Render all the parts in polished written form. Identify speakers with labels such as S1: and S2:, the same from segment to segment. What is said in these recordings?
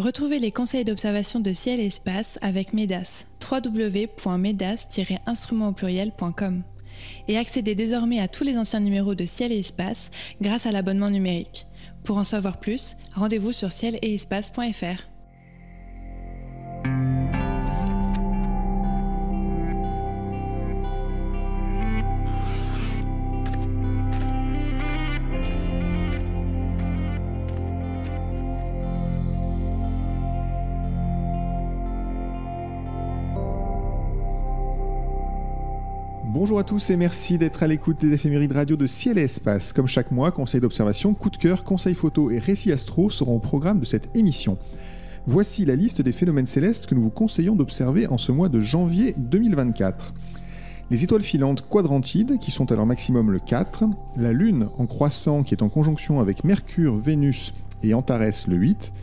S1: Retrouvez les conseils d'observation de ciel et espace avec MEDAS, www.medas-instrument-au-pluriel.com. Et accédez désormais à tous les anciens numéros de Ciel et Espace grâce à l'abonnement numérique. Pour en savoir plus, rendez-vous sur ciel-et-espace.fr.
S2: Bonjour à tous et merci d'être à l'écoute des éphémérides radio de Ciel et Espace. Comme chaque mois, conseils d'observation, coup de cœur, conseils photo et récits astro seront au programme de cette émission. Voici la liste des phénomènes célestes que nous vous conseillons d'observer en ce mois de janvier 2024. Les étoiles filantes quadrantides, qui sont à leur maximum le 4, la Lune en croissant qui est en conjonction avec Mercure, Vénus et Antares le 8,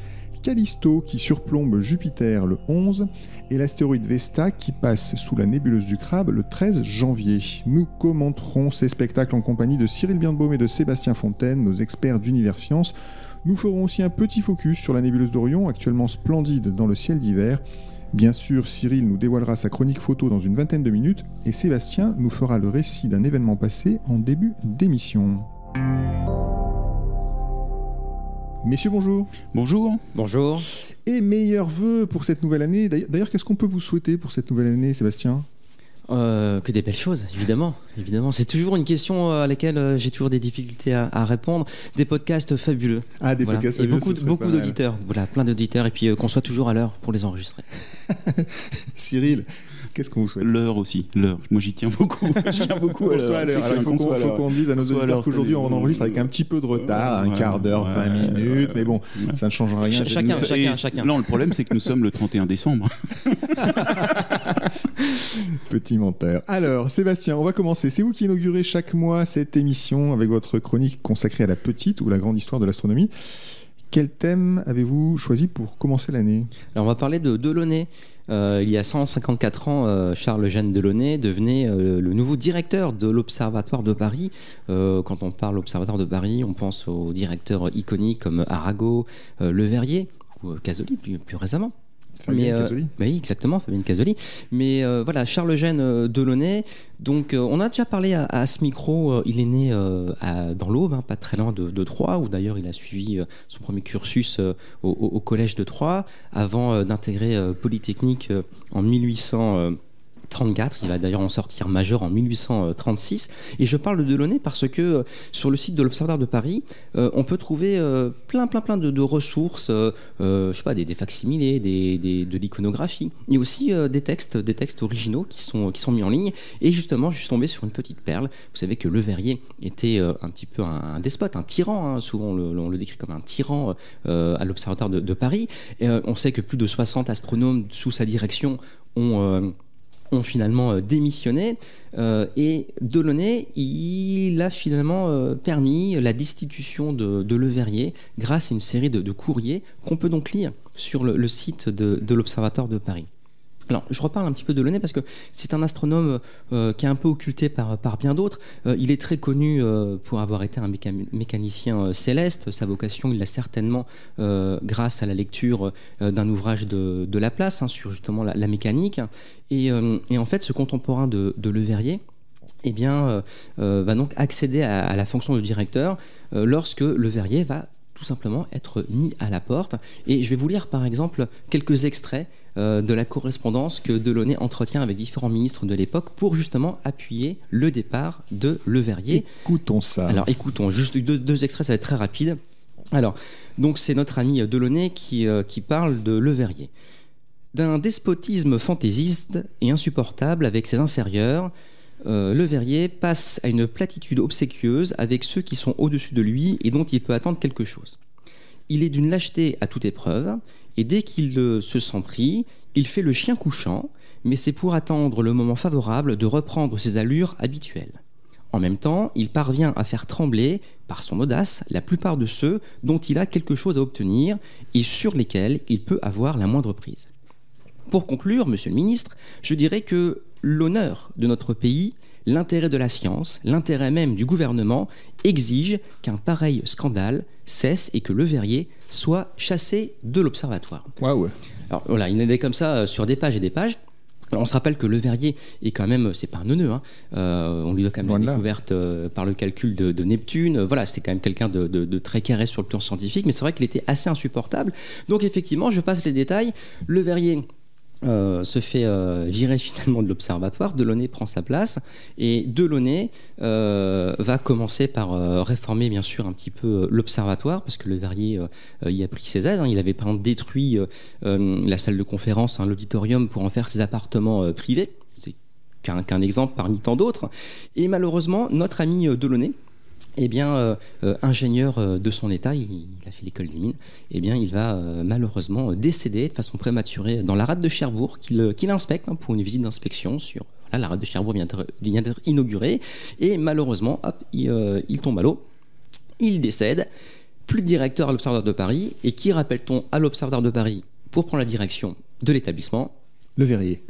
S2: Callisto qui surplombe Jupiter le 11 et l'astéroïde Vesta qui passe sous la nébuleuse du Crabe le 13 janvier. Nous commenterons ces spectacles en compagnie de Cyril Birnbaum et de Sébastien Fontaine, nos experts d'Univers Science. Nous ferons aussi un petit focus sur la nébuleuse d'Orion, actuellement splendide dans le ciel d'hiver. Bien sûr, Cyril nous dévoilera sa chronique photo dans une vingtaine de minutes et Sébastien nous fera le récit d'un événement passé en début d'émission. Messieurs, bonjour.
S3: Bonjour.
S4: Bonjour.
S2: Et meilleurs vœux pour cette nouvelle année. D'ailleurs, qu'est-ce qu'on peut vous souhaiter pour cette nouvelle année, Sébastien ?
S4: Que des belles choses, évidemment. C'est toujours une question à laquelle j'ai toujours des difficultés à répondre. Des podcasts fabuleux.
S2: Ah, des podcasts fabuleux.
S4: Et beaucoup d'auditeurs. Voilà, plein d'auditeurs. Et puis qu'on soit toujours à l'heure pour les enregistrer.
S2: Cyril, qu'est-ce qu'on vous souhaite ?
S3: L'heure aussi, l'heure. Moi, j'y tiens beaucoup.
S2: On soit à l'heure. Alors, il faut qu'on dise à nos auditeurs qu'aujourd'hui, on enregistre avec un petit peu de retard, un quart d'heure, 20 minutes, mais bon, ça ne change rien.
S4: Chacun.
S3: Non, le problème, c'est que nous sommes le 31 décembre.
S2: Petit menteur. Alors, Sébastien, on va commencer. C'est vous qui inaugurez chaque mois cette émission avec votre chronique consacrée à la petite ou la grande histoire de l'astronomie. Quel thème avez-vous choisi pour commencer l'année ?
S4: Alors, on va parler de Delaunay. Il y a 154 ans, Charles-Eugène Delaunay devenait le nouveau directeur de l'Observatoire de Paris. Quand on parle d'Observatoire de Paris, on pense aux directeurs iconiques comme Arago, Le Verrier ou Casoli plus récemment.
S2: Casoli.
S4: Oui, exactement, Fabienne Casoli. Mais voilà, Charles-Eugène Delaunay. Donc, on a déjà parlé à ce micro. Il est né dans l'Aube, pas très loin de Troyes, où d'ailleurs il a suivi son premier cursus au collège de Troyes, avant d'intégrer Polytechnique en 1834. Il va d'ailleurs en sortir major en 1836. Et je parle de Delaunay parce que sur le site de l'Observatoire de Paris, on peut trouver plein de ressources, je sais pas, des facsimilés, de l'iconographie, et aussi des textes originaux qui sont mis en ligne. Et justement, je suis tombé sur une petite perle. Vous savez que Le Verrier était un petit peu un despote, un tyran. Souvent, on le décrit comme un tyran à l'Observatoire de Paris. Et, on sait que plus de 60 astronomes sous sa direction ont finalement démissionné et Delaunay, il a finalement permis la destitution de Le Verrier grâce à une série de courriers qu'on peut donc lire sur le site de l'Observatoire de Paris. Alors, je reparle un petit peu de Delaunay parce que c'est un astronome qui est un peu occulté par bien d'autres. Il est très connu pour avoir été un mécanicien céleste. Sa vocation, il l'a certainement grâce à la lecture d'un ouvrage de Laplace sur justement la mécanique. Et en fait, ce contemporain de Le Verrier, va donc accéder à la fonction de directeur lorsque Le Verrier va tout simplement être mis à la porte. Et je vais vous lire par exemple quelques extraits de la correspondance que Delaunay entretient avec différents ministres de l'époque pour justement appuyer le départ de Le Verrier.
S2: Écoutons ça.
S4: Alors écoutons, juste deux extraits, ça va être très rapide. Alors, donc c'est notre ami Delaunay qui parle de Le Verrier. D'un despotisme fantaisiste et insupportable avec ses inférieurs, Le Verrier passe à une platitude obséquieuse avec ceux qui sont au-dessus de lui et dont il peut attendre quelque chose. Il est d'une lâcheté à toute épreuve, et dès qu'il se sent pris, il fait le chien couchant, mais c'est pour attendre le moment favorable de reprendre ses allures habituelles. En même temps, il parvient à faire trembler, par son audace, la plupart de ceux dont il a quelque chose à obtenir et sur lesquels il peut avoir la moindre prise. Pour conclure, monsieur le ministre, je dirais que l'honneur de notre pays, l'intérêt de la science, l'intérêt même du gouvernement exige qu'un pareil scandale cesse et que Leverrier soit chassé de l'observatoire.
S2: Waouh.
S4: Alors voilà, il y en a comme ça sur des pages et des pages. Alors, on se rappelle que Leverrier est quand même, c'est pas un neuneu, hein. On lui doit quand même la découverte par le calcul de Neptune. Voilà, c'était quand même quelqu'un de très carré sur le plan scientifique, mais c'est vrai qu'il était assez insupportable. Donc effectivement, je passe les détails. Leverrier se fait virer finalement de l'observatoire. Delaunay prend sa place et Delaunay va commencer par réformer bien sûr un petit peu l'observatoire, parce que Leverrier y a pris ses aises, hein. Il avait par exemple détruit la salle de conférence, hein, l'auditorium, pour en faire ses appartements privés. C'est qu'un exemple parmi tant d'autres. Et malheureusement, notre ami Delaunay, eh bien, ingénieur de son état, il a fait l'école des mines, eh bien, il va malheureusement décéder de façon prématurée dans la rade de Cherbourg, qu'il inspecte, hein, pour une visite d'inspection sur... Voilà, la rade de Cherbourg vient d'être inaugurée, et malheureusement, hop, il tombe à l'eau, il décède, plus de directeur à l'Observatoire de Paris, et qui rappelle-t-on à l'Observatoire de Paris pour prendre la direction de l'établissement ?
S2: Leverrier.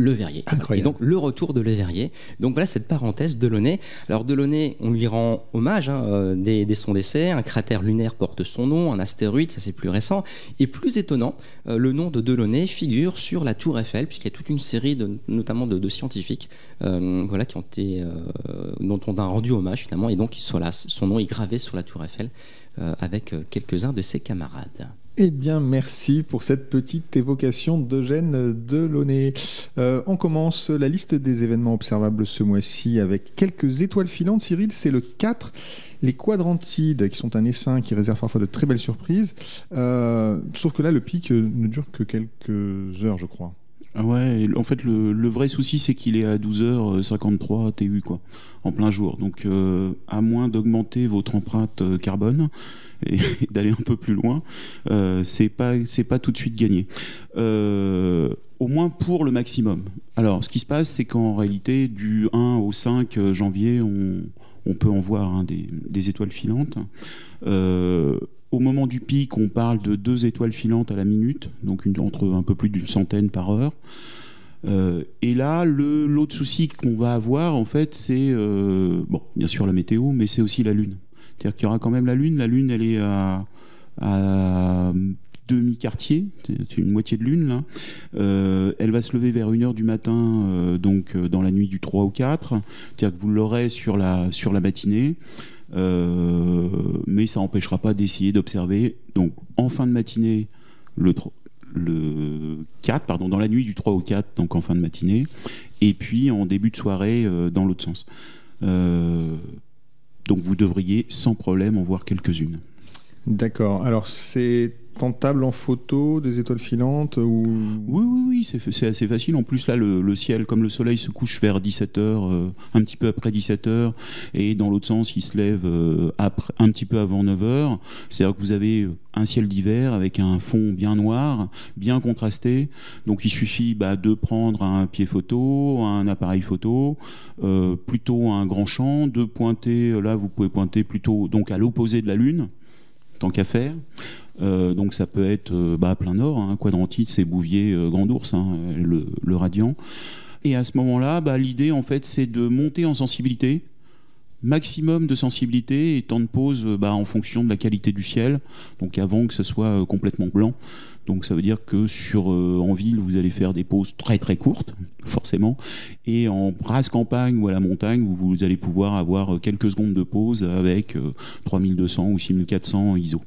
S4: Et donc le retour de Leverrier. Donc voilà cette parenthèse Delaunay. Alors Delaunay, on lui rend hommage dès son décès. Un cratère lunaire porte son nom, un astéroïde, ça c'est plus récent. Et plus étonnant, le nom de Delaunay figure sur la Tour Eiffel, puisqu'il y a toute une série notamment de scientifiques voilà, dont on a rendu hommage finalement. Et donc voilà, son nom est gravé sur la Tour Eiffel avec quelques-uns de ses camarades.
S2: Eh bien, merci pour cette petite évocation d'Eugène Delaunay. On commence la liste des événements observables ce mois-ci avec quelques étoiles filantes. Cyril, c'est le 4. Les quadrantides, qui sont un essaim qui réserve parfois de très belles surprises. Sauf que là, le pic ne dure que quelques heures, je crois.
S3: Ouais, en fait, le vrai souci, c'est qu'il est à 12h53 TU, quoi, en plein jour. Donc, à moins d'augmenter votre empreinte carbone et d'aller un peu plus loin, c'est pas tout de suite gagné. Au moins pour le maximum. Alors, ce qui se passe, c'est qu'en réalité, du 1 au 5 janvier, on peut en voir des étoiles filantes. Au moment du pic, on parle de 2 étoiles filantes à la minute, donc entre un peu plus d'une centaine par heure. Et là, l'autre souci qu'on va avoir, en fait, c'est, bon, bien sûr la météo, mais c'est aussi la Lune. C'est-à-dire qu'il y aura quand même la Lune. La Lune, elle est à demi-quartier, c'est une moitié de Lune, là. Elle va se lever vers 1h du matin, donc dans la nuit du 3 au 4. C'est-à-dire que vous l'aurez sur la matinée. Mais ça n'empêchera pas d'essayer d'observer. Donc en fin de matinée, le 4, pardon, dans la nuit du 3 au 4, donc en fin de matinée, et puis en début de soirée dans l'autre sens. Donc vous devriez sans problème en voir quelques-unes.
S2: D'accord. Alors c'est tentable en photo des étoiles filantes ou...
S3: Oui, c'est assez facile. En plus, là, le ciel, comme le soleil se couche vers 17h, un petit peu après 17h, et dans l'autre sens, il se lève un petit peu avant 9h. C'est-à-dire que vous avez un ciel d'hiver avec un fond bien noir, bien contrasté. Donc, il suffit de prendre un pied photo, un appareil photo, plutôt un grand champ, de pointer, là, vous pouvez pointer plutôt donc, à l'opposé de la Lune, tant qu'à faire. Donc ça peut être à plein nord, hein, Quadrantide, c'est Bouvier, Grand Ours, hein, le radian. Et à ce moment-là, l'idée en fait c'est de monter en sensibilité, maximum de sensibilité et temps de pause en fonction de la qualité du ciel, donc avant que ce soit complètement blanc. Donc ça veut dire que en ville, vous allez faire des pauses très très courtes, forcément, et en race campagne ou à la montagne, vous allez pouvoir avoir quelques secondes de pause avec 3200 ou 6400 ISO.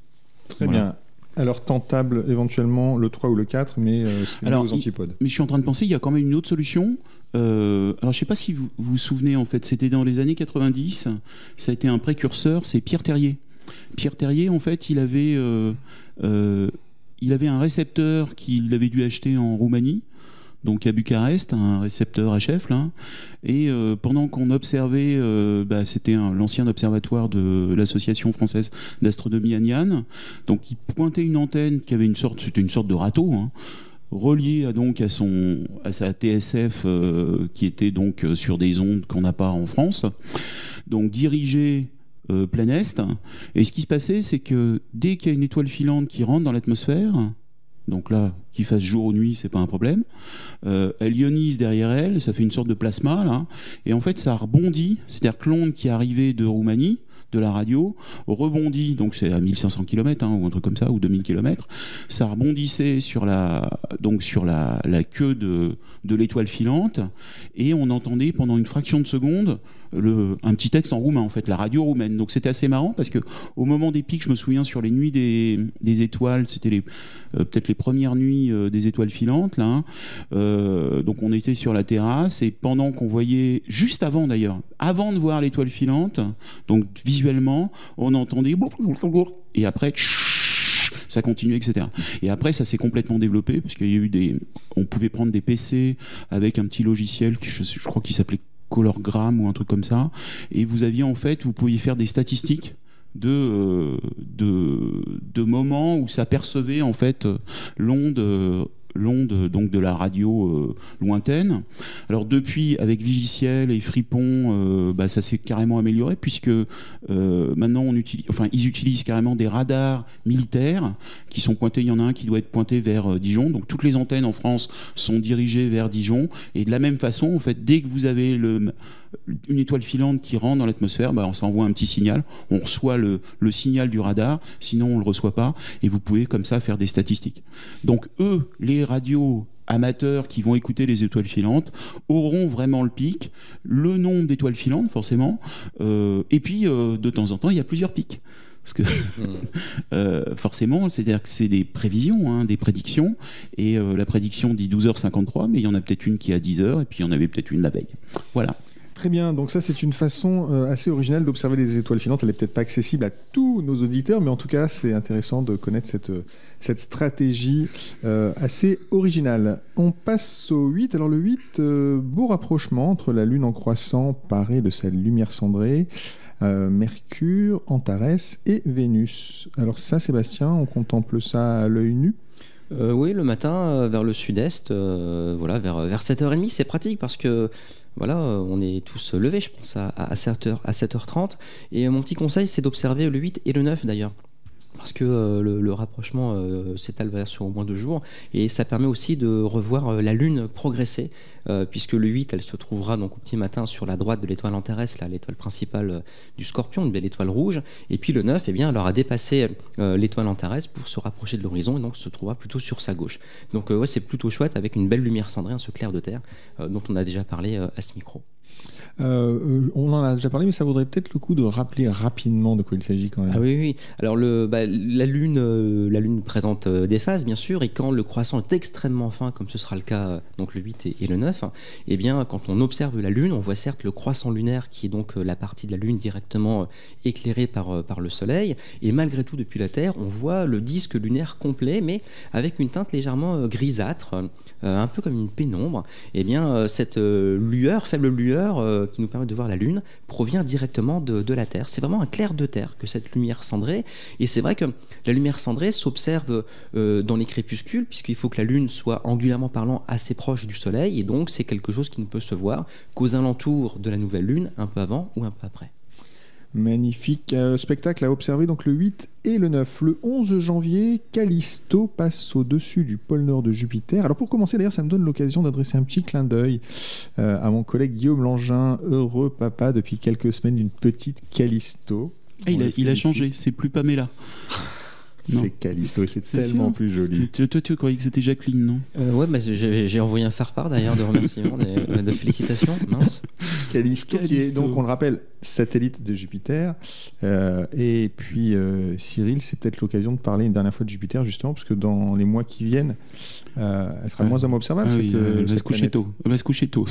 S2: Très bien. Alors tentable éventuellement le 3 ou le 4, mais c'est aux antipodes.
S3: Mais je suis en train de penser, il y a quand même une autre solution. Alors je ne sais pas si vous vous souvenez, en fait, c'était dans les années 90, ça a été un précurseur, c'est Pierre Terrier. Pierre Terrier, en fait, il avait un récepteur qu'il avait dû acheter en Roumanie, donc à Bucarest, un récepteur HF là, et pendant qu'on observait, c'était l'ancien observatoire de l'association française d'astronomie Agnan, donc il pointait une antenne qui avait c'était une sorte de râteau, hein, relié à sa TSF qui était donc sur des ondes qu'on n'a pas en France, donc dirigé plein est. Et ce qui se passait, c'est que dès qu'il y a une étoile filante qui rentre dans l'atmosphère, donc là, qu'il fasse jour ou nuit, c'est pas un problème. Elle ionise derrière elle, ça fait une sorte de plasma, là, et en fait, ça rebondit, c'est-à-dire que l'onde qui est arrivée de Roumanie, de la radio, rebondit, donc c'est à 1500 km ou un truc comme ça, ou 2000 km, ça rebondissait sur la queue de l'étoile filante, et on entendait pendant une fraction de seconde un petit texte en roumain, en fait, la radio roumaine. Donc c'était assez marrant parce que au moment des pics, je me souviens sur les nuits des étoiles, c'était peut-être les premières nuits des étoiles filantes, là, donc on était sur la terrasse, et pendant qu'on voyait, juste avant d'ailleurs, avant de voir l'étoile filante, donc visuellement, on entendait et après ça continuait, etc. Et après, ça s'est complètement développé parce qu'il y a eu on pouvait prendre des PC avec un petit logiciel je crois qu'il s'appelait Colorgram ou un truc comme ça, et vous pouviez faire des statistiques de moments où ça percevait en fait l'onde donc de la radio lointaine. Alors depuis, avec Vigiciel et Fripon, ça s'est carrément amélioré puisque maintenant ils utilisent carrément des radars militaires qui sont pointés. Il y en a un qui doit être pointé vers Dijon. Donc toutes les antennes en France sont dirigées vers Dijon. Et de la même façon, en fait, dès que vous avez une étoile filante qui rentre dans l'atmosphère, on s'envoie un petit signal. On reçoit le signal du radar. Sinon, on le reçoit pas. Et vous pouvez comme ça faire des statistiques. Donc les radios amateurs qui vont écouter les étoiles filantes auront vraiment le pic, le nombre d'étoiles filantes forcément, et puis de temps en temps il y a plusieurs pics. Parce que forcément, c'est-à-dire que c'est des prévisions, des prédictions, et la prédiction dit 12h53, mais il y en a peut-être une qui est à 10h, et puis il y en avait peut-être une la veille. Voilà.
S2: Très bien, donc ça c'est une façon assez originale d'observer les étoiles filantes. Elle n'est peut-être pas accessible à tous nos auditeurs, mais en tout cas c'est intéressant de connaître cette stratégie assez originale. On passe au 8. Alors le 8, beau rapprochement entre la Lune en croissant parée de sa lumière cendrée, Mercure, Antares et Vénus. Alors ça, Sébastien, on contemple ça à l'œil nu?
S4: Oui, le matin, vers le sud-est, vers 7h30, c'est pratique parce que on est tous levés, je pense, à 7h30. Et mon petit conseil, c'est d'observer le 8 et le 9 d'ailleurs. Parce que le rapprochement s'étale sur au moins 2 jours, et ça permet aussi de revoir la Lune progresser, puisque le 8, elle se trouvera donc au petit matin sur la droite de l'étoile Antares, l'étoile principale du Scorpion, une belle étoile rouge, et puis le 9, elle aura dépassé l'étoile Antares pour se rapprocher de l'horizon, et donc se trouvera plutôt sur sa gauche. Donc c'est plutôt chouette, avec une belle lumière cendrée, ce clair de terre, dont on a déjà parlé à ce micro.
S2: On en a déjà parlé, mais ça vaudrait peut-être le coup de rappeler rapidement de quoi il s'agit quand même.
S4: Ah oui. Alors la Lune présente des phases, bien sûr, et quand le croissant est extrêmement fin, comme ce sera le cas donc le 8 et le 9, quand on observe la Lune, on voit certes le croissant lunaire qui est donc la partie de la Lune directement éclairée par le Soleil, et malgré tout depuis la Terre, on voit le disque lunaire complet, mais avec une teinte légèrement grisâtre, un peu comme une pénombre. Cette faible lueur qui nous permet de voir la Lune provient directement de la Terre. C'est vraiment un clair de terre que cette lumière cendrée, et c'est vrai que la lumière cendrée s'observe dans les crépuscules, puisqu'il faut que la Lune soit angulairement parlant assez proche du Soleil, et donc c'est quelque chose qui ne peut se voir qu'aux alentours de la nouvelle Lune, un peu avant ou un peu après.
S2: Magnifique spectacle à observer, donc le 8 et le 9. Le 11 janvier, Callisto passe au-dessus du pôle nord de Jupiter. Alors pour commencer, d'ailleurs, ça me donne l'occasion d'adresser un petit clin d'œil à mon collègue Guillaume Langin, heureux papa depuis quelques semaines d'une petite Callisto.
S3: Il a changé, c'est plus Pamela.
S2: C'est Callisto et c'est tellement
S3: sûr.
S2: plus joli.
S3: Toi, tu croyais que c'était Jacqueline, non?
S4: J'ai envoyé un faire-part d'ailleurs de remerciements, de félicitations. Mince.
S2: Callisto, qui est donc, on le rappelle, satellite de Jupiter. Et puis Cyril, c'est peut-être l'occasion de parler une dernière fois de Jupiter, justement, parce que dans les mois qui viennent, elle sera moins observable.
S3: Elle va se coucher tôt.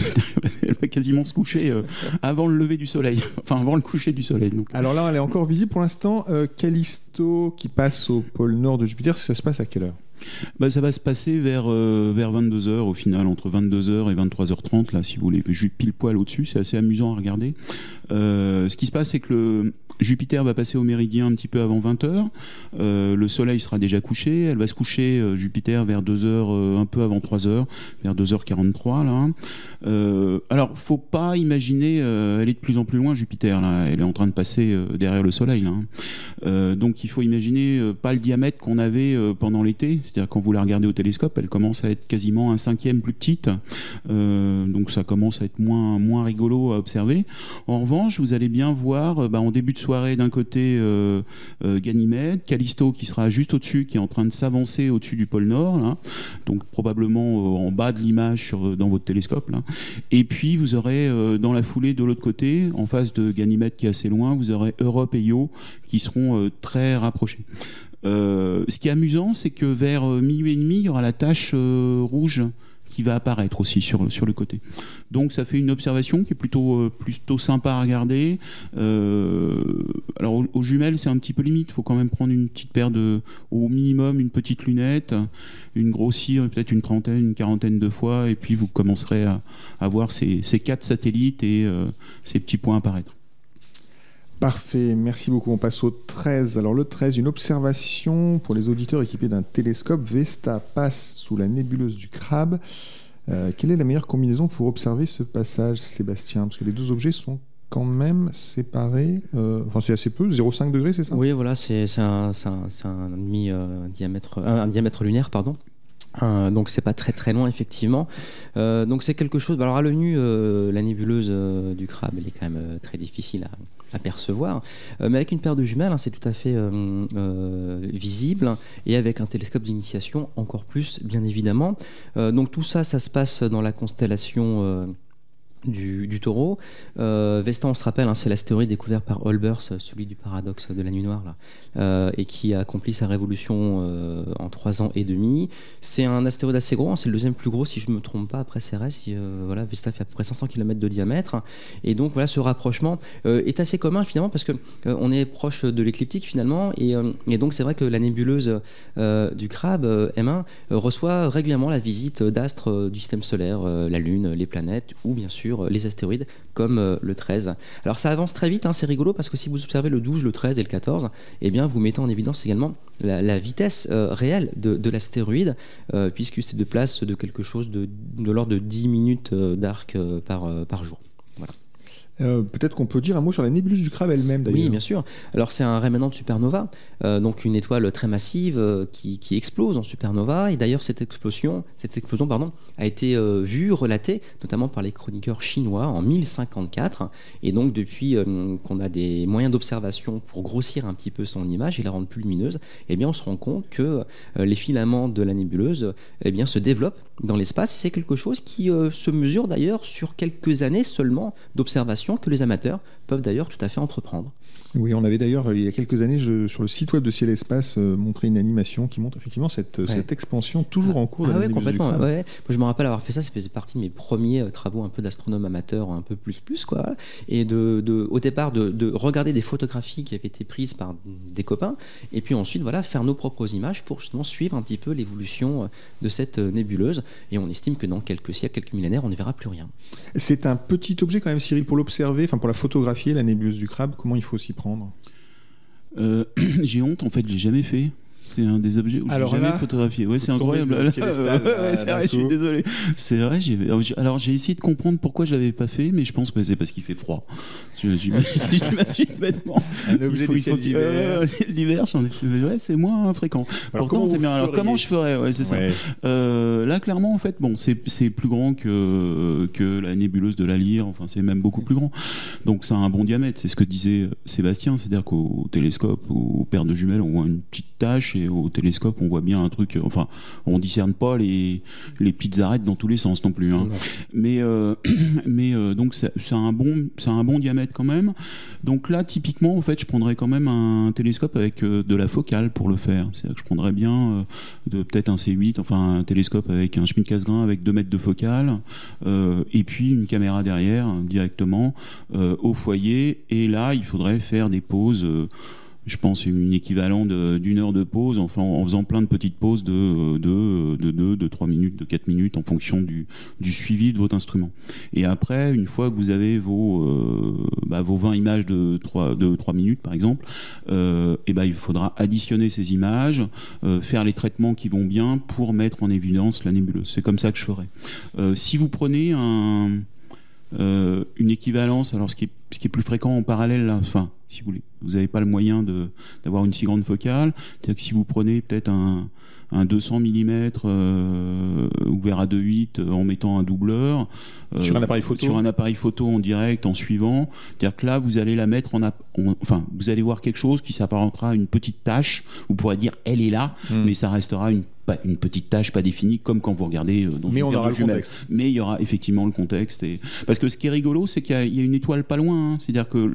S3: Elle va quasiment se coucher avant le lever du soleil, enfin avant le coucher du soleil. Donc.
S2: Alors là, elle est encore visible pour l'instant. Callisto qui passe au pôle nord de Jupiter, ça se passe à quelle heure?
S3: Ça va se passer vers 22h au final, entre 22h et 23h30, là, si vous voulez, juste pile poil au-dessus. C'est assez amusant à regarder. Ce qui se passe, c'est que Jupiter va passer au méridien un petit peu avant 20h. Le Soleil sera déjà couché. Elle va se coucher, Jupiter, vers 2h, un peu avant 3h, vers 2h43. Là. Alors, faut pas imaginer, elle est de plus en plus loin, Jupiter. Là. Elle est en train de passer derrière le Soleil. Là. Donc, il faut imaginer pas le diamètre qu'on avait pendant l'été. C'est-à-dire, quand vous la regardez au télescope, elle commence à être quasiment un cinquième plus petite. Donc, ça commence à être moins rigolo à observer. En revanche, vous allez bien voir, en début de soirée, d'un côté, Ganymède, Callisto qui sera juste au-dessus, qui est en train de s'avancer au-dessus du pôle Nord, là. Donc probablement en bas de l'image dans votre télescope. Là. Et puis vous aurez dans la foulée de l'autre côté, en face de Ganymède qui est assez loin, vous aurez Europe et Io qui seront très rapprochés. Ce qui est amusant, c'est que vers minuit et demi, il y aura la tache rouge qui va apparaître aussi sur le côté. Donc ça fait une observation qui est plutôt sympa à regarder. Alors aux jumelles, c'est un petit peu limite. Il faut quand même prendre une petite paire au minimum une petite lunette, une grossir peut-être une quarantaine de fois, et puis vous commencerez à voir ces 4 satellites et ces petits points apparaître.
S2: Parfait, merci beaucoup. On passe au 13. Alors le 13, une observation pour les auditeurs équipés d'un télescope. Vesta passe sous la nébuleuse du Crabe. Quelle est la meilleure combinaison pour observer ce passage, Sébastien? Parce que les deux objets sont quand même séparés. Enfin, c'est assez peu, 0,5 degrés, c'est ça?
S4: Oui, voilà, c'est un diamètre lunaire, pardon. Donc c'est pas très très loin effectivement. Donc c'est quelque chose. Alors à l'œil nu, la nébuleuse du Crabe, elle est quand même très difficile à percevoir. Mais avec une paire de jumelles, c'est tout à fait visible, et avec un télescope d'initiation encore plus, bien évidemment. Donc tout ça, ça se passe dans la constellation du Taureau. Vesta, on se rappelle, c'est l'astéroïde découvert par Olbers, celui du paradoxe de la nuit noire, là, et qui a accompli sa révolution en 3 ans et demi. C'est un astéroïde assez gros, c'est le deuxième plus gros si je ne me trompe pas après Cérès. Voilà, Vesta fait à peu près 500 km de diamètre, et donc voilà, ce rapprochement est assez commun finalement, parce que on est proche de l'écliptique finalement, et donc c'est vrai que la nébuleuse du Crabe, M1, reçoit régulièrement la visite d'astres du système solaire, la Lune, les planètes, ou bien sûr les astéroïdes comme le 13. Alors ça avance très vite, c'est rigolo, parce que si vous observez le 12, le 13 et le 14, eh bien vous mettez en évidence également la vitesse réelle de l'astéroïde, puisque c'est de place de quelque chose de l'ordre de 10 minutes d'arc par jour. Voilà.
S2: Peut-être qu'on peut dire un mot sur la nébuleuse du Crabe elle-même, d'ailleurs.
S4: Oui, bien sûr. Alors c'est un rémanent de supernova, donc une étoile très massive qui explose en supernova. Et d'ailleurs cette explosion a été vue, relatée, notamment par les chroniqueurs chinois en 1054. Et donc depuis qu'on a des moyens d'observation pour grossir un petit peu son image et la rendre plus lumineuse, eh bien on se rend compte que les filaments de la nébuleuse se développent dans l'espace. C'est quelque chose qui se mesure d'ailleurs sur quelques années seulement d'observation, que les amateurs peuvent d'ailleurs tout à fait entreprendre.
S2: Oui, on avait d'ailleurs, il y a quelques années, sur le site web de Ciel et Espace, montré une animation qui montre effectivement cette expansion toujours en cours de la nébuleuse
S4: complètement,
S2: du Crabe.
S4: Ouais. Moi, je me rappelle avoir fait ça faisait partie de mes premiers travaux un peu d'astronome amateur, un peu plus, quoi. Et au départ, de regarder des photographies qui avaient été prises par des copains, et puis ensuite, faire nos propres images pour justement suivre un petit peu l'évolution de cette nébuleuse. Et on estime que dans quelques siècles, quelques millénaires, on ne verra plus rien.
S2: C'est un petit objet quand même, Cyril, pour l'observer, pour la photographier, la nébuleuse du Crabe. Comment il faut s'y prendre?
S3: J'ai honte, en fait, je l'ai jamais fait. C'est un des objets où je n'ai jamais photographié. Ouais, c'est incroyable. C'est vrai, je suis désolé. C'est vrai, alors j'ai essayé de comprendre pourquoi je l'avais pas fait, mais je pense que c'est parce qu'il fait froid. J'imagine bêtement.
S2: Un objet du ciel d'hiver.
S3: L'hiver, c'est moins fréquent.
S2: Alors,
S3: pourtant, c'est bien. Alors comment je ferais? Ouais, c'est ça. Là, clairement, en fait, c'est plus grand que la nébuleuse de la Lyre. Enfin, c'est même beaucoup plus grand. Donc, ça a un bon diamètre. C'est ce que disait Sébastien. C'est-à-dire qu'au télescope, aux paires de jumelles, on voit une petite tache, et au télescope, on voit bien un truc. Enfin, on discerne pas les petites arêtes dans tous les sens non plus. Mais donc, c'est un bon diamètre quand même. Donc là, typiquement, en fait, je prendrais quand même un télescope avec de la focale pour le faire. C'est-à-dire que je prendrais bien peut-être un C8, enfin un télescope avec un Schmidt-Cassegrain avec 2 mètres de focale, et puis une caméra derrière directement au foyer. Et là, il faudrait faire des poses. je pense, une équivalent d'une heure de pause, enfin, en faisant plein de petites pauses de 3 minutes, de 4 minutes, en fonction du suivi de votre instrument. Et après, une fois que vous avez vos 20 images de 3 minutes, par exemple, il faudra additionner ces images, faire les traitements qui vont bien pour mettre en évidence la nébuleuse. C'est comme ça que je ferai. Si vous prenez une équivalence, alors ce qui est plus fréquent en parallèle, là, enfin, si vous n'avez pas le moyen d'avoir une si grande focale, c'est-à-dire que si vous prenez peut-être un 200 mm ouvert à 2.8 en mettant un doubleur
S2: sur un appareil photo
S3: en direct, en suivant, c'est-à-dire que là vous allez la mettre vous allez voir quelque chose qui s'apparentera à une petite tache, vous pourrez dire elle est là, mais ça restera une petite tâche pas définie, comme quand vous regardez dans
S2: mais
S3: une
S2: on
S3: paire
S2: aura
S3: de
S2: le
S3: jumelles.
S2: contexte.
S3: Mais il y aura effectivement le contexte. Parce que ce qui est rigolo, c'est qu'il y a une étoile pas loin. C'est-à-dire que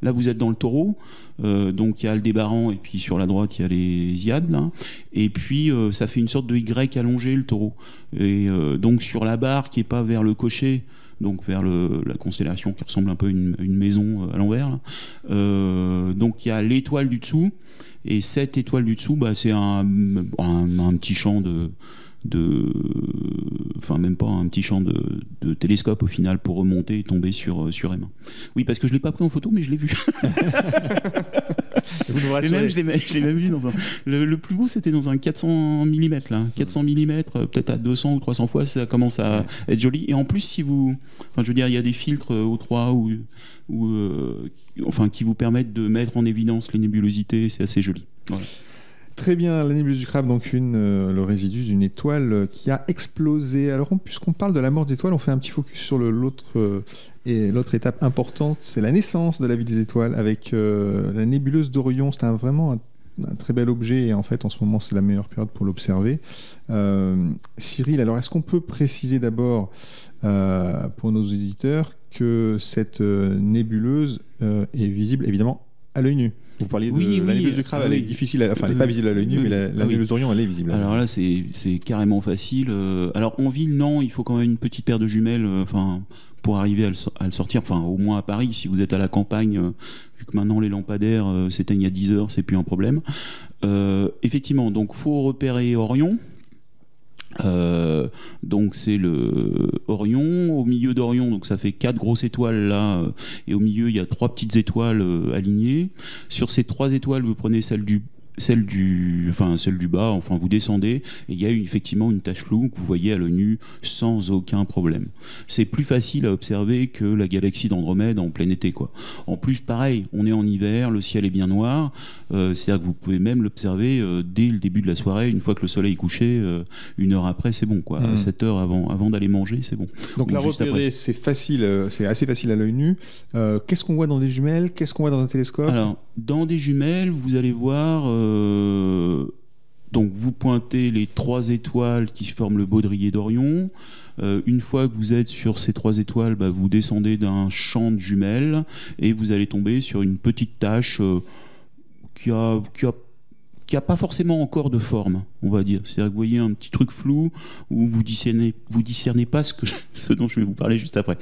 S3: là, vous êtes dans le taureau. Donc il y a Aldébaran, et puis sur la droite, il y a les Iades. Là. Et puis, ça fait une sorte de Y allongé, le taureau. Et donc, sur la barre qui n'est pas vers le cocher, donc vers la constellation qui ressemble un peu à une maison à l'envers. Donc il y a l'étoile du dessous. Et cette étoile du dessous, c'est un petit champ enfin même pas un petit champ de télescope au final pour remonter et tomber sur M1. Oui, parce que je l'ai pas pris en photo, mais je l'ai vu.
S2: Vous nous rassurez.
S3: Et même, je l'ai même vu dans le plus beau, c'était dans un 400 mm là. 400 mm, peut-être à 200 ou 300 fois, ça commence à être joli. Et en plus, il y a des filtres O3 qui vous permettent de mettre en évidence les nébulosités. C'est assez joli. Voilà.
S2: Très bien, la nébuleuse du Crabe, donc le résidu d'une étoile qui a explosé. Alors, puisqu'on parle de la mort d'étoiles, on fait un petit focus sur l'autre étape importante, c'est la naissance de la vie des étoiles avec la nébuleuse d'Orion. C'est vraiment un très bel objet et en fait, en ce moment, c'est la meilleure période pour l'observer. Cyril, alors est-ce qu'on peut préciser d'abord pour nos auditeurs que cette nébuleuse est visible évidemment à l'œil nu? Vous parliez de la nébuleuse du Crabe, elle est difficile, elle n'est pas visible à l'œil nu, mais la nébuleuse d'Orion, elle est visible.
S3: Alors là, c'est carrément facile. Alors en ville, non, il faut quand même une petite paire de jumelles, pour arriver à le sortir. Enfin, au moins à Paris, si vous êtes à la campagne, vu que maintenant les lampadaires s'éteignent à 10 heures, c'est plus un problème. Effectivement, donc faut repérer Orion. Donc c'est le Orion, au milieu d'Orion, donc ça fait 4 grosses étoiles là, et au milieu il y a 3 petites étoiles alignées. Sur ces 3 étoiles, vous prenez celle du bas, enfin vous descendez, et il y a effectivement une tache floue que vous voyez à l'œil nu sans aucun problème. C'est plus facile à observer que la galaxie d'Andromède en plein été, quoi. En plus, pareil, on est en hiver, le ciel est bien noir, c'est-à-dire que vous pouvez même l'observer dès le début de la soirée, une fois que le soleil est couché, 1 heure après, c'est bon, quoi. À 7 heures avant d'aller manger, c'est bon.
S2: Donc la repérer, c'est facile, c'est assez facile à l'œil nu. Qu'est-ce qu'on voit dans des jumelles? Qu'est-ce qu'on voit dans un télescope?
S3: Alors, dans des jumelles, vous allez voir... donc vous pointez les 3 étoiles qui forment le baudrier d'Orion. Une fois que vous êtes sur ces 3 étoiles, vous descendez d'un champ de jumelles et vous allez tomber sur une petite tache qui a pas forcément encore de forme, on va dire. C'est-à-dire que vous voyez un petit truc flou où vous discernez pas ce dont je vais vous parler juste après.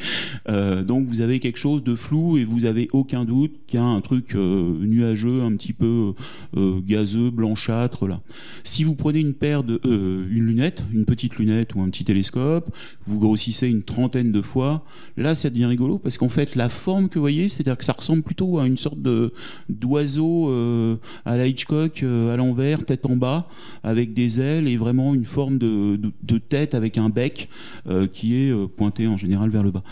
S3: Donc vous avez quelque chose de flou et vous avez aucun doute qu'il y a un truc nuageux, un petit peu gazeux, blanchâtre là. Si vous prenez une lunette, une petite lunette ou un petit télescope, vous grossissez une 30aine de fois, là ça devient rigolo parce qu'en fait la forme que vous voyez, c'est-à-dire que ça ressemble plutôt à une sorte d'oiseau à la Hitchcock, à l'envers, tête en bas, avec des ailes et vraiment une forme de tête avec un bec qui est pointé en général vers le bas.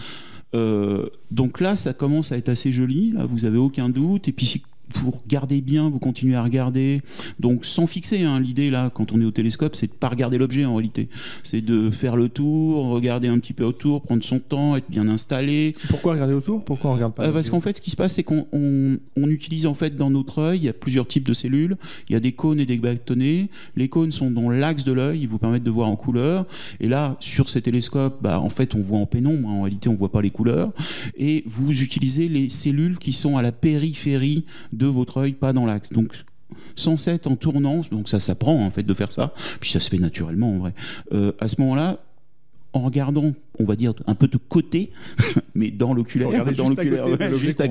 S3: Donc là, ça commence à être assez joli, là, vous n'avez aucun doute. Et puis si vous regardez bien, vous continuez à regarder, donc sans fixer, hein. L'idée là, quand on est au télescope, c'est de ne pas regarder l'objet en réalité, c'est de faire le tour, regarder un petit peu autour, prendre son temps, être bien installé.
S2: Pourquoi regarder autour? Pourquoi on regarde pas?
S3: Parce qu'en fait, ce qui se passe, c'est qu'on utilise en fait dans notre œil, il y a plusieurs types de cellules, il y a des cônes et des bâtonnets. Les cônes sont dans l'axe de l'œil, ils vous permettent de voir en couleur, et là, sur ces télescopes, en fait, on voit en pénombre, en réalité, on voit pas les couleurs, et vous utilisez les cellules qui sont à la périphérie de votre œil, pas dans l'axe. Donc sans être en tournant, donc ça s'apprend en fait de faire ça, puis ça se fait naturellement en vrai. À ce moment-là, en regardant, on va dire, un peu de côté, mais dans l'oculaire, juste à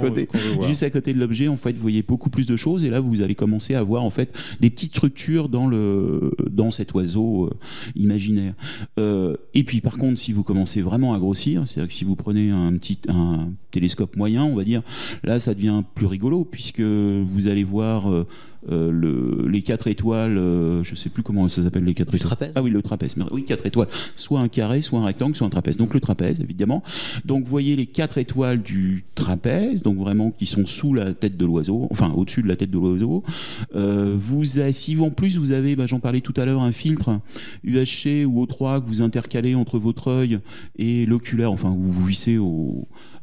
S3: côté de l'objet, en fait, vous voyez beaucoup plus de choses, et là, vous allez commencer à voir en fait des petites structures dans cet oiseau imaginaire. Et puis, par contre, si vous commencez vraiment à grossir, c'est-à-dire que si vous prenez un télescope moyen, on va dire, là, ça devient plus rigolo, puisque vous allez voir les 4 étoiles, je ne sais plus comment ça s'appelle, les 4 étoiles.
S4: Trapèze.
S3: Ah oui, le trapèze. Oui, 4 étoiles. Soit un carré, soit un rectangle, soit un trapèze. Donc le trapèze, évidemment. Donc vous voyez les 4 étoiles du trapèze, donc vraiment qui sont sous la tête de l'oiseau, enfin au-dessus de la tête de l'oiseau. Si en plus vous avez, j'en parlais tout à l'heure, un filtre UHC ou O3 que vous intercalez entre votre œil et l'oculaire, enfin vous vissez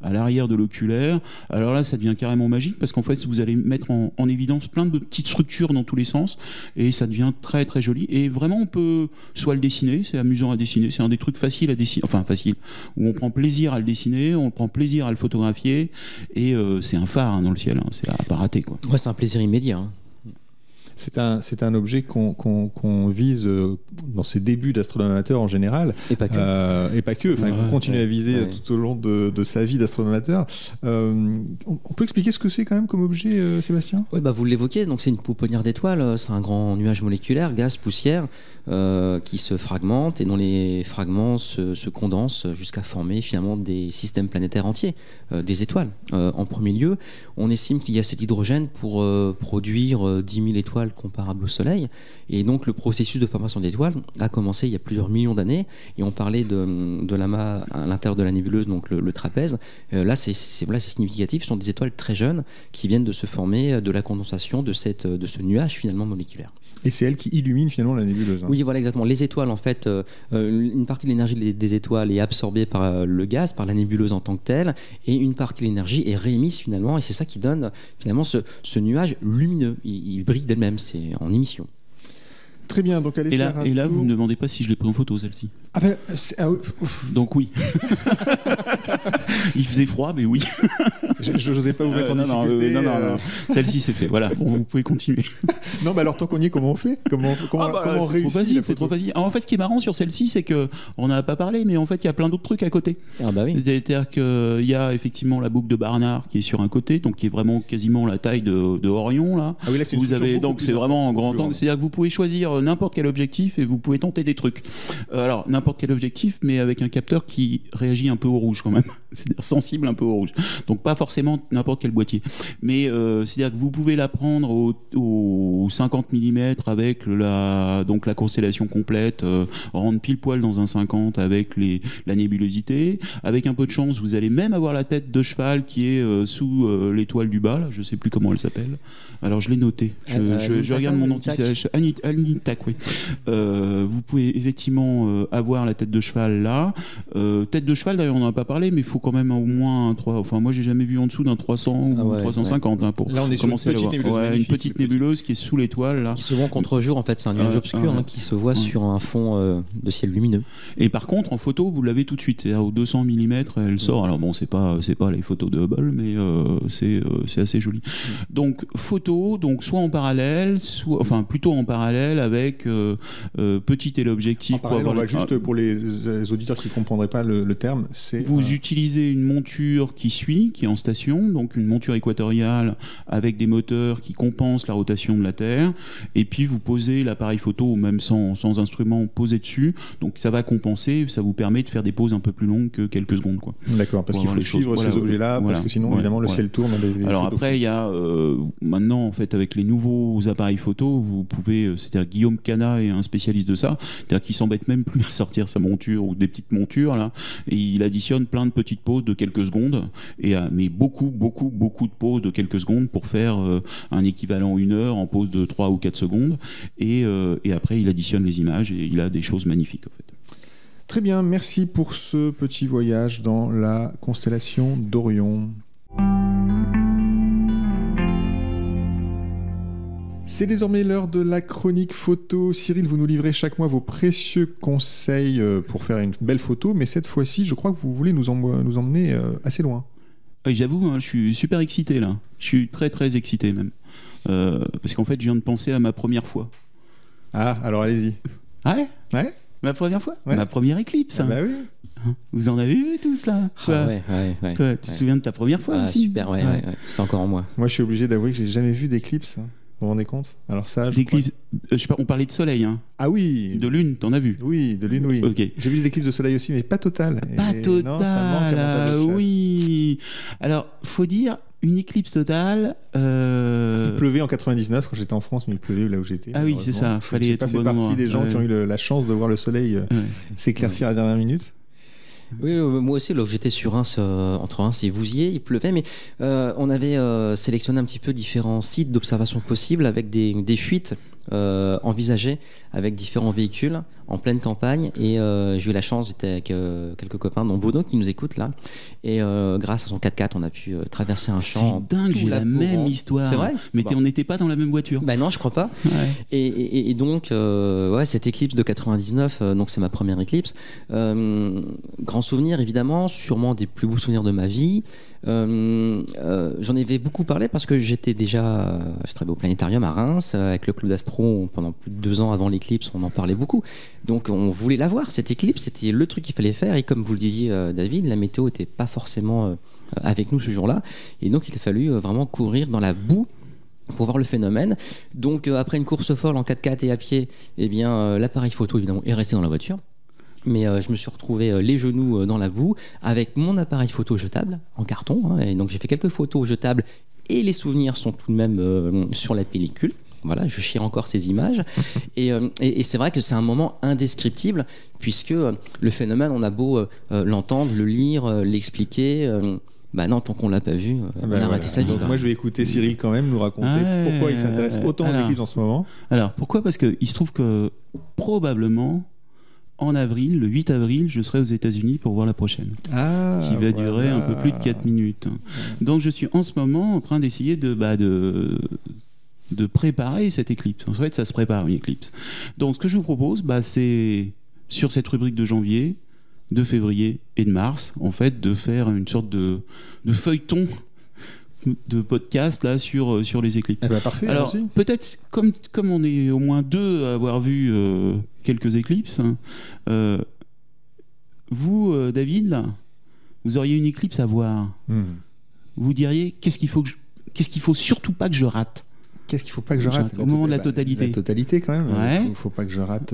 S3: à l'arrière de l'oculaire, alors là ça devient carrément magique, parce qu'en fait vous allez mettre en évidence plein de petites structures dans tous les sens, et ça devient très très joli. Et vraiment on peut soit le dessiner, c'est amusant à dessiner, c'est un des trucs faciles à dessiner, enfin facile, où on prend plaisir à le dessiner, on prend plaisir à le photographier, et c'est un phare dans le ciel, c'est à pas rater, quoi.
S4: Ouais, c'est un plaisir immédiat.
S2: C'est un objet qu'on vise dans ses débuts d'astronome amateur en général.
S4: Et pas que.
S2: Enfin, qu'on continue à viser tout au long de sa vie d'astronome amateur. On peut expliquer ce que c'est quand même comme objet, Sébastien ?
S4: Oui, vous l'évoquiez, donc c'est une pouponnière d'étoiles, c'est un grand nuage moléculaire, gaz, poussière, qui se fragmente et dont les fragments se condensent jusqu'à former finalement des systèmes planétaires entiers, des étoiles. En premier lieu, on estime qu'il y a cet hydrogène pour produire 10 000 étoiles comparables au Soleil, et donc le processus de formation d'étoiles a commencé il y a plusieurs millions d'années, et on parlait de l'amas à l'intérieur de la nébuleuse, donc le trapèze. Là c'est significatif, ce sont des étoiles très jeunes qui viennent de se former de la condensation de ce nuage finalement moléculaire.
S2: Et c'est elle qui illumine finalement la nébuleuse.
S4: Oui, voilà, exactement. Les étoiles, en fait, une partie de l'énergie des étoiles est absorbée par le gaz, par la nébuleuse en tant que telle, et une partie de l'énergie est réémise finalement, et c'est ça qui donne finalement ce nuage lumineux. Il brille d'elle-même, c'est en émission.
S2: Très bien, donc allez faire un
S3: là
S2: tour.
S3: vous ne me demandez pas si je l'ai pris en photo, celle-ci. Donc oui. Il faisait froid, mais oui.
S2: Je n'osais pas vous mettre en difficulté.
S3: Non. Celle-ci c'est fait. Voilà, bon, vous pouvez continuer.
S2: Non, alors tant qu'on y est, comment on fait ? Comment on réussit ?
S3: C'est trop facile. Alors, en fait, ce qui est marrant sur celle-ci, c'est que on n'en a pas parlé, mais en fait, il y a plein d'autres trucs à côté.
S4: Ah bah oui.
S3: C'est-à-dire qu'il y a effectivement la boucle de Barnard qui est sur un côté, donc qui est vraiment quasiment la taille de Orion là.
S2: Ah oui, là, c'est
S3: vous avez donc c'est vraiment en grand angle. C'est-à-dire que vous pouvez choisir n'importe quel objectif et vous pouvez tenter des trucs. Alors n'importe quel objectif, mais avec un capteur qui réagit un peu au rouge quand même. C'est-à-dire sensible un peu au rouge. Donc pas forcément n'importe quel boîtier. Mais c'est-à-dire que vous pouvez la prendre au 50 mm avec la constellation complète, rendre pile poil dans un 50 avec la nébulosité. Avec un peu de chance, vous allez même avoir la tête de cheval qui est sous l'étoile du bas. Là, je sais plus comment elle s'appelle. Alors je l'ai noté. Je regarde mon anti-sèche. Anitac, oui. Vous pouvez effectivement avoir la tête de cheval là. Tête de cheval, d'ailleurs, on n'en a pas parlé, mais il faut quand même au moins un 3. Enfin, moi, j'ai jamais vu en dessous d'un 300 ou 350 pour
S2: là, on est
S3: commencer
S2: sur
S3: une petite nébuleuse qui est sous l'étoile là.
S4: Qui se voit en contre-jour, en fait, c'est un nuage obscur qui se voit sur un fond de ciel lumineux.
S3: Et par contre, en photo, vous l'avez tout de suite. C'est-à-dire, au 200 mm, elle sort. Alors bon, c'est pas les photos de Hubble, mais c'est assez joli. Donc photo, donc soit en parallèle, plutôt en parallèle avec petit téléobjectif.
S2: En parallèle, on va juste pour les auditeurs qui ne comprendraient pas le terme,
S3: vous utilisez une monture qui est en station, donc une monture équatoriale avec des moteurs qui compensent la rotation de la Terre, et puis vous posez l'appareil photo, ou même sans instrument posé dessus, donc ça va compenser, ça vous permet de faire des poses un peu plus longues que quelques secondes, quoi.
S2: D'accord, parce qu'il faut suivre ces objets-là, parce que sinon évidemment le ciel tourne.
S3: Alors après, il y a maintenant, en fait, avec les nouveaux appareils photo, vous pouvez, c'est-à-dire Guillaume Cana est un spécialiste de ça, c'est-à-dire qu'il s'embête même plus à sortir sa monture ou des petites montures là, et il additionne plein de petites pauses de quelques secondes, mais beaucoup de pauses de quelques secondes pour faire un équivalent 1 heure en pause de 3 ou 4 secondes, et après il additionne les images et il a des choses magnifiques, en fait.
S2: Très bien, merci pour ce petit voyage dans la constellation d'Orion. C'est désormais l'heure de la chronique photo. Cyril, vous nous livrez chaque mois vos précieux conseils pour faire une belle photo, mais cette fois-ci, je crois que vous voulez nous emmener assez loin.
S3: Oui, j'avoue, je suis super excité là. Je suis très très excité même. Parce qu'en fait, je viens de penser à ma première fois.
S2: Ah, alors allez-y.
S3: Ah ouais ?
S2: Ouais ?
S3: Ma première fois,
S2: Ouais.
S3: ma première éclipse.
S2: Ah bah oui.
S3: Vous en avez vu tous là? Toi,
S4: Ouais.
S3: toi, tu te souviens de ta première fois
S4: Ah,
S3: aussi?
S4: super, ouais. C'est encore en moi.
S2: Moi, je suis obligé d'avouer que j'ai jamais vu d'éclipse. Vous vous rendez compte? Alors ça, je
S3: D'éclipse. Je sais pas, on parlait de soleil, hein.
S2: Ah oui.
S3: De lune, t'en as vu?
S2: Oui, de lune, oui.
S3: Ok.
S2: J'ai vu des éclipses de soleil aussi, mais pas totales.
S3: Pas
S2: Et
S3: totale,
S2: non, ça manque à mon tableau de chasse.
S3: oui. Alors, faut dire, une éclipse totale.
S2: Il pleuvait en 99 quand j'étais en France, mais il pleuvait là où j'étais.
S3: Ah oui, c'est ça,
S2: malheureusement.
S3: fallait
S2: J'ai
S3: être
S2: pas
S3: au
S2: fait
S3: bon
S2: partie
S3: endroit.
S2: des gens qui ont eu la chance de voir le soleil
S3: Ouais.
S2: s'éclaircir à la dernière minute.
S4: Oui, moi aussi, là où j'étais sur Reims, entre Reims et Vouziers, il pleuvait, mais on avait sélectionné un petit peu différents sites d'observation possibles avec des fuites envisagées avec différents véhicules en pleine campagne. Et j'ai eu la chance, j'étais avec quelques copains, dont Bono qui nous écoute là. Et grâce à son 4x4, on a pu traverser un champ.
S3: C'est dingue,
S4: tout
S3: j'ai la même
S4: labourant.
S3: histoire.
S4: C'est vrai?
S3: Mais
S4: Bon.
S3: on n'était pas dans la même voiture.
S4: Bah non, je crois pas.
S3: Ouais.
S4: Et donc, ouais, cette éclipse de 99, donc c'est ma première éclipse. Grand souvenir, évidemment, sûrement des plus beaux souvenirs de ma vie. J'en avais beaucoup parlé parce que je travaillais au planétarium à Reims avec le club d'astro pendant plus de 2 ans avant l'éclipse, on en parlait beaucoup. Donc on voulait la voir, cette éclipse, c'était le truc qu'il fallait faire. Et comme vous le disiez, David, la météo n'était pas forcément avec nous ce jour-là. Et donc il a fallu vraiment courir dans la boue pour voir le phénomène. Donc après une course folle en 4x4 et à pied, eh bien l'appareil photo évidemment est resté dans la voiture. Mais je me suis retrouvé les genoux dans la boue avec mon appareil photo jetable en carton. Hein, et donc j'ai fait quelques photos jetables et les souvenirs sont tout de même sur la pellicule. Voilà, je chire encore ces images. Et c'est vrai que c'est un moment indescriptible puisque le phénomène, on a beau l'entendre, le lire, l'expliquer. Bah non, tant qu'on l'a pas vu, on a raté sa vie.
S2: Donc
S4: quoi.
S2: moi, je vais écouter Cyril quand même nous raconter pourquoi il s'intéresse autant aux éclipses en ce moment.
S3: Alors, pourquoi? Parce qu'il se trouve que probablement, en avril, le 8 avril, je serai aux États-Unis pour voir la prochaine. Qui va durer un peu plus de 4 minutes. Donc, je suis en ce moment en train d'essayer de préparer cette éclipse. En fait, ça se prépare, une éclipse. Donc, ce que je vous propose, c'est sur cette rubrique de janvier, de février et de mars, en fait, de faire une sorte de feuilleton de podcast là sur les éclips.
S2: Parfait.
S3: Alors
S2: aussi.
S3: peut-être comme on est au moins 2 à avoir vu quelques éclipses, vous David là, vous auriez une éclipse à voir. Vous diriez qu'est-ce qu'il faut surtout pas que je rate.
S2: Qu'est-ce qu'il faut pas que je rate
S3: au moment de la totalité?
S2: La totalité quand même.
S3: Ouais.
S2: Faut pas que je rate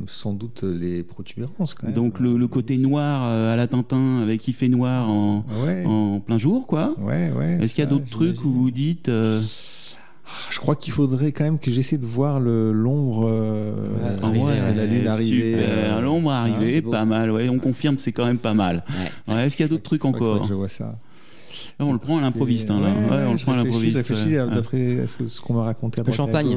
S2: sans doute les protubérances quand même.
S3: Donc le côté noir à la Tintin avec il fait noir en plein jour quoi.
S2: Ouais.
S3: Est-ce qu'il y a d'autres trucs où vous dites
S2: je crois qu'il faudrait quand même que j'essaie de voir l'ombre de la lune arriver.
S3: Super, l'ombre arriver,
S4: c'est beau,
S3: pas
S4: ça.
S3: mal. Ouais, on confirme, c'est quand même pas mal. Ouais, est-ce qu'il y a d'autres trucs
S2: Il faudrait
S3: encore?
S2: que je vois ça.
S3: Là, on le prend à l'improviste. Là. On le prend à l'improviste.
S2: Je réfléchis d'après ce qu'on m'a raconté.
S4: Le champagne.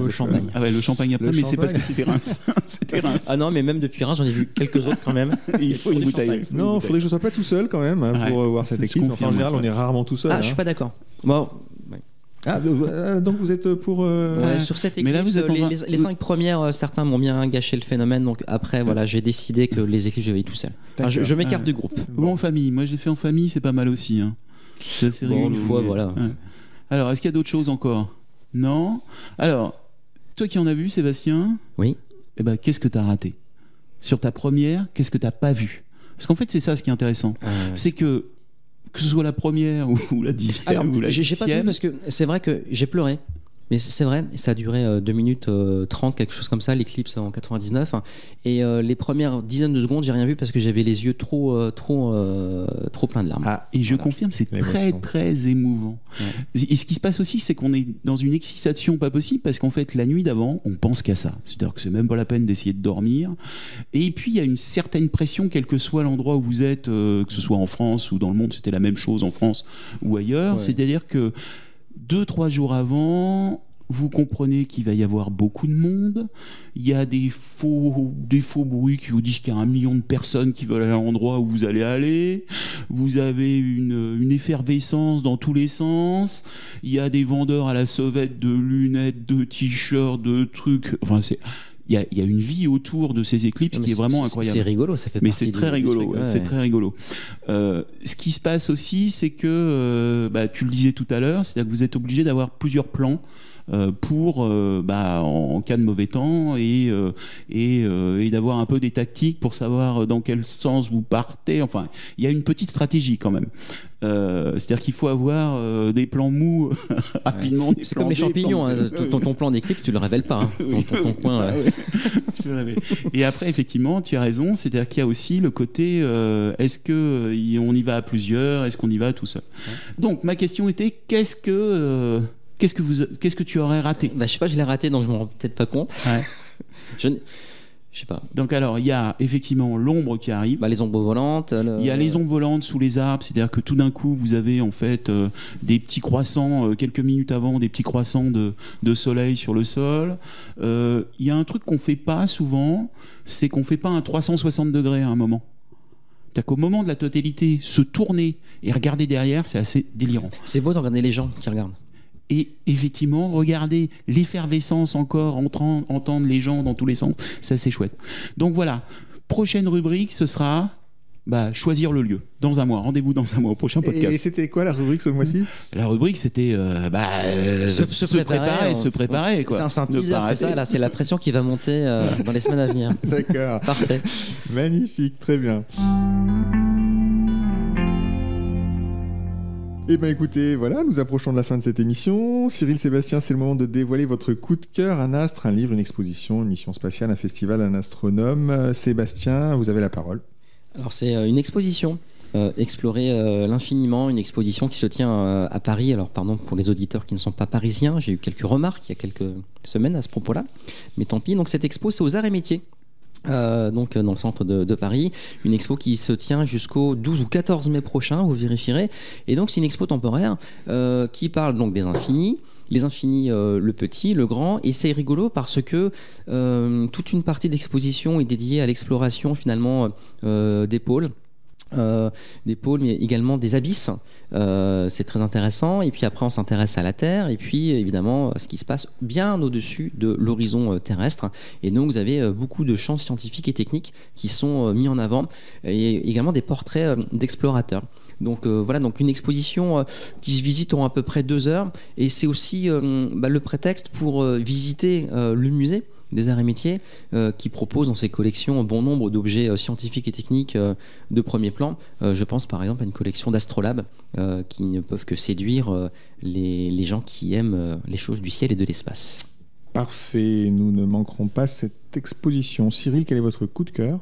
S3: Ah ouais, le champagne après,
S2: Le
S3: mais c'est parce que
S2: champagne.
S3: c'était Reims. C'était Reims.
S4: Ah non, mais même depuis Reims, j'en ai vu quelques autres quand même.
S3: Il faut une bouteille.
S2: Non, il faudrait que je sois pas tout seul quand même pour voir cette
S3: je
S2: équipe. Enfin,
S3: confirme,
S2: en général,
S3: ouais.
S2: on est rarement tout seul.
S4: Ah, je suis pas d'accord. Bon,
S2: Donc vous êtes pour.
S4: ouais, sur cette
S3: Mais
S4: éclipse,
S3: là, vous êtes en train-
S4: les 5 premières, certains m'ont bien gâché le phénomène. Donc après, voilà, j'ai décidé que les éclipses, je vais y tout seul. Enfin, je m'écarte
S3: Ah.
S4: du groupe.
S3: Ou en famille. Moi, je l'ai fait en famille, c'est pas mal aussi. Hein. C'est assez
S4: Bon,
S3: rigolo,
S4: une fois,
S3: mais-
S4: voilà.
S3: Ouais. Alors, est-ce qu'il y a d'autres choses encore? Non. Alors, toi qui en as vu, Sébastien,
S4: Oui.
S3: eh ben, qu'est-ce que tu as raté? Sur ta première, qu'est-ce que tu n'as pas vu? Parce qu'en fait, c'est ça ce qui est intéressant. C'est que ce soit la première ou la 10e
S4: Alors,
S3: ou la
S4: j'ai pas vu
S3: 10e,
S4: parce que c'est vrai que j'ai pleuré. Mais c'est vrai, ça a duré 2 minutes 30, quelque chose comme ça, l'éclipse en 99. Et les premières dizaines de secondes, j'ai rien vu parce que j'avais les yeux trop pleins de larmes.
S3: et je confirme, c'est très
S2: L'émotion.
S3: très émouvant. Et ce qui se passe aussi, c'est qu'on est dans une excitation pas possible parce qu'en fait, la nuit d'avant, on pense qu'à ça. C'est-à-dire que c'est même pas la peine d'essayer de dormir. Et puis, il y a une certaine pression, quel que soit l'endroit où vous êtes, que ce soit en France ou dans le monde, c'était la même chose en France ou ailleurs.
S2: Ouais.
S3: C'est-à-dire que 2-3 jours avant, vous comprenez qu'il va y avoir beaucoup de monde. Il y a des faux bruits qui vous disent qu'il y a 1 million de personnes qui veulent aller à l'endroit où vous allez aller. Vous avez une effervescence dans tous les sens. Il y a des vendeurs à la sauvette de lunettes, de t-shirts, de trucs. Enfin, y a une vie autour de ces éclipses qui est vraiment incroyable.
S4: C'est rigolo, ça fait
S3: mais
S4: partie
S3: c'est très rigolo,
S4: truc, ouais.
S3: C'est très rigolo. Ce qui se passe aussi, c'est que tu le disais tout à l'heure, c'est-à-dire que vous êtes obligé d'avoir plusieurs plans pour en cas de mauvais temps et d'avoir un peu des tactiques pour savoir dans quel sens vous partez. Enfin, il y a une petite stratégie quand même. C'est-à-dire qu'il faut avoir des plans mous rapidement.
S4: Ouais. C'est comme les champignons. Ton plan d'éclipse, tu le révèles pas. Dans ton coin.
S3: Tu le révèles. Et après, effectivement, tu as raison. C'est-à-dire qu'il y a aussi le côté est-ce qu'on y va à plusieurs, est-ce qu'on y va tout seul. Ouais. Donc ma question était qu'est-ce que tu aurais raté?
S4: Je sais pas, je l'ai raté, donc je m'en rends peut-être pas compte.
S3: Ouais.
S4: Je sais pas.
S3: Donc alors, il y a effectivement l'ombre qui arrive.
S4: Les ombres volantes.
S3: Il y a les ombres volantes sous les arbres, c'est-à-dire que tout d'un coup, vous avez en fait des petits croissants, quelques minutes avant, des petits croissants de soleil sur le sol. Il y a un truc qu'on fait pas souvent, c'est qu'on fait pas un 360 degrés à un moment. C'est-à-dire qu'au moment de la totalité, se tourner et regarder derrière, c'est assez délirant.
S4: C'est beau de regarder les gens qui regardent.
S3: Et effectivement, regarder l'effervescence encore, entendre les gens dans tous les sens, c'est assez chouette. Donc voilà, prochaine rubrique, ce sera choisir le lieu. Dans un mois, rendez-vous dans un mois au prochain podcast.
S2: Et c'était quoi la rubrique ce mois-ci?
S3: La rubrique, c'était se préparer. Quoi.
S4: C'est un teaser, c'est ça, là, c'est la pression qui va monter dans les semaines à venir.
S2: D'accord.
S4: Parfait.
S2: Magnifique, très bien. Eh bien écoutez, voilà, nous approchons de la fin de cette émission. Cyril, Sébastien, c'est le moment de dévoiler votre coup de cœur, un astre, un livre, une exposition, une mission spatiale, un festival, un astronome. Sébastien, vous avez la parole.
S4: Alors c'est une exposition, Explorer l'infiniment, une exposition qui se tient à Paris. Alors pardon pour les auditeurs qui ne sont pas parisiens, j'ai eu quelques remarques il y a quelques semaines à ce propos-là, mais tant pis. Donc cette expo, c'est aux Arts et Métiers. Donc dans le centre de Paris, une expo qui se tient jusqu'au 12 ou 14 mai prochain, vous vérifierez. Et donc c'est une expo temporaire qui parle donc des infinis. Les infinis, le petit, le grand, et c'est rigolo parce que toute une partie de l'exposition est dédiée à l'exploration finalement des pôles. Mais également des abysses. C'est très intéressant. Et puis après, on s'intéresse à la Terre et puis évidemment ce qui se passe bien au-dessus de l'horizon terrestre. Et donc, vous avez beaucoup de champs scientifiques et techniques qui sont mis en avant et également des portraits d'explorateurs. Donc voilà, donc une exposition qui se visite en à peu près 2 heures. Et c'est aussi le prétexte pour visiter le musée des Arts et Métiers qui propose dans ses collections un bon nombre d'objets scientifiques et techniques de premier plan. Je pense par exemple à une collection d'Astrolabe qui ne peuvent que séduire les gens qui aiment les choses du ciel et de l'espace.
S2: Parfait, nous ne manquerons pas cette exposition. Cyril, quel est votre coup de cœur?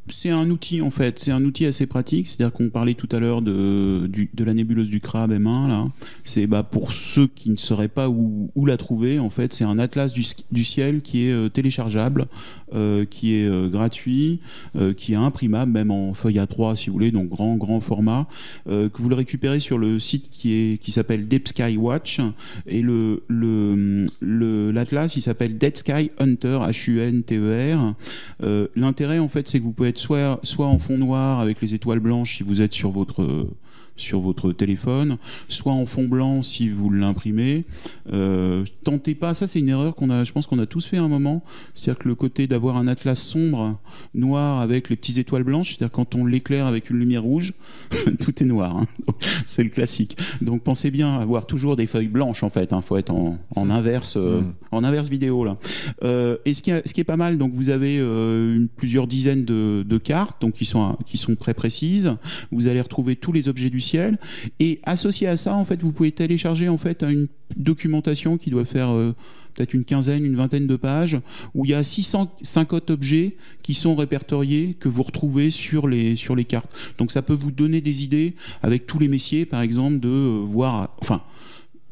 S3: C'est un outil en fait, c'est un outil assez pratique, c'est-à-dire qu'on parlait tout à l'heure de la nébuleuse du crabe M1 là. C'est pour ceux qui ne sauraient pas où la trouver en fait, c'est un atlas du ciel qui est téléchargeable, qui est gratuit, qui est imprimable même en feuille A3 si vous voulez, donc grand format, que vous le récupérez sur le site qui s'appelle Deep Sky Watch et l'atlas il s'appelle Dead Sky Hunter HUNTER. L'intérêt en fait c'est que vous pouvez être soit en fond noir avec les étoiles blanches si vous êtes sur votre téléphone, soit en fond blanc si vous l'imprimez. Tentez pas, ça c'est une erreur je pense qu'on a tous fait à un moment, c'est-à-dire que le côté d'avoir un atlas sombre, noir avec les petites étoiles blanches, c'est-à-dire quand on l'éclaire avec une lumière rouge, tout est noir, hein. C'est le classique. Donc pensez bien à avoir toujours des feuilles blanches en fait, faut être en inverse, en inverse vidéo là. Et ce qui est pas mal, donc vous avez plusieurs dizaines de cartes, donc qui sont très précises. Vous allez retrouver tous les objets du ciel et associé à ça en fait vous pouvez télécharger en fait une documentation qui doit faire peut-être une vingtaine de pages où il y a 650 objets qui sont répertoriés que vous retrouvez sur les cartes. Donc ça peut vous donner des idées avec tous les messiers par exemple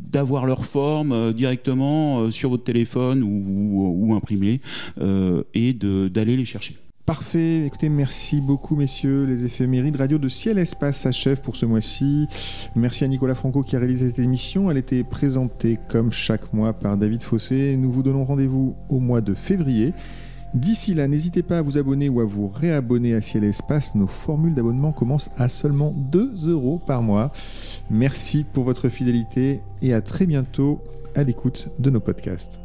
S3: d'avoir leur forme directement sur votre téléphone ou imprimé et d'aller les chercher.
S2: Parfait, écoutez, merci beaucoup messieurs, les éphémérides radio de Ciel et Espace s'achèvent pour ce mois-ci. Merci à Nicolas Franco qui a réalisé cette émission, elle était présentée comme chaque mois par David Fossé. Nous vous donnons rendez-vous au mois de février. D'ici là, n'hésitez pas à vous abonner ou à vous réabonner à Ciel et Espace, nos formules d'abonnement commencent à seulement 2 € par mois. Merci pour votre fidélité et à très bientôt à l'écoute de nos podcasts.